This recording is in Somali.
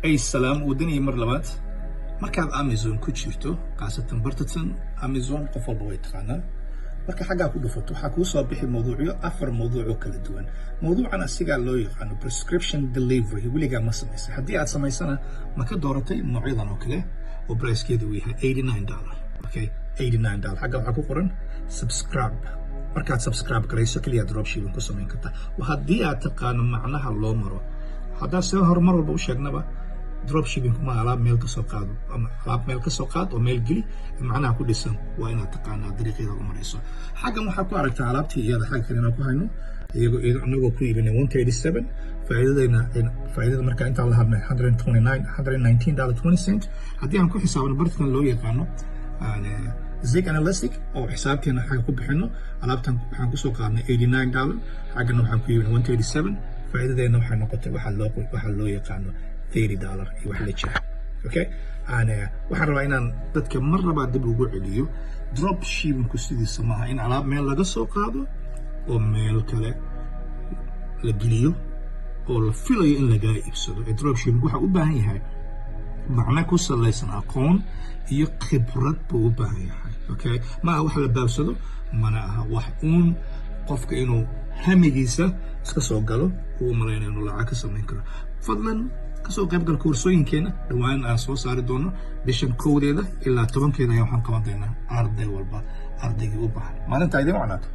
ay salaam wadani mar labaad markaad Amazon ku jirto qaasatan bartatan Amazon qof walba way taqaanaa marka xagga ku dhufato waxa ku soo bixi mowduucyo afar mowduuc kala duwan mowduucan asiga loo yaqaan prescription delivery wiliga ma sameysay hadii aad sameysana ma ka dooratay noocyadan oo kale oo price-keedu uu yahay $89 okay $89 xagga waxa ku qoran subscribe markaad subscribe garayso kaliya dropshipping ku sameyn kartaa hadii aad taqaano macnaha loo maro hadaa soo horumar walba u sheegnaba dropshipping ma alaab meel ka soo qaado ama alaab meel ka soo qaad oo meel geli macnaha ku dhisan waa inaad taqaanaa dariiqada u marayso xaggan waxa ku aragtaa alaabtii iyada xagga kale ku hayno iyagoo ku iibinay $137 faa'iidada marka inta la hadnay $119.20 hadii aan ku xisaabno bartan loo yaqaano Zig Analytic oo xisaabteena xagga ku bixino alaabtan waxaan ku soo qaadnay $89 xaggan waxaan ku iibinay $137 faa'iidadeena waxay noqotay waxa loo yaqaano $30 iyo wax la jira okay waxaan rabaa inaan dadka mar labaad dib ugu celiyo dropshipping ku sidiisa maaha in alaab meel laga soo qaado oo meel kale la geliyo oo la filayo in laga iibsado dropshipping waxa u baahan yahay macna ku salaysan aqoon iyo khibrad buu u baahan yahay okay ma wax la baabsado mana aha wax qofka inuu hamigiisa iska soo galo uu maleeyo inuu lacag ka sameyn karo fadlan kasoo qayb gal koorsooyinkeena dhawaan aan soo saari doono bishan 1 ilaa 10 waxaan qaban doonaa arday walba ardaygii u baahan maalinta idin wacnaato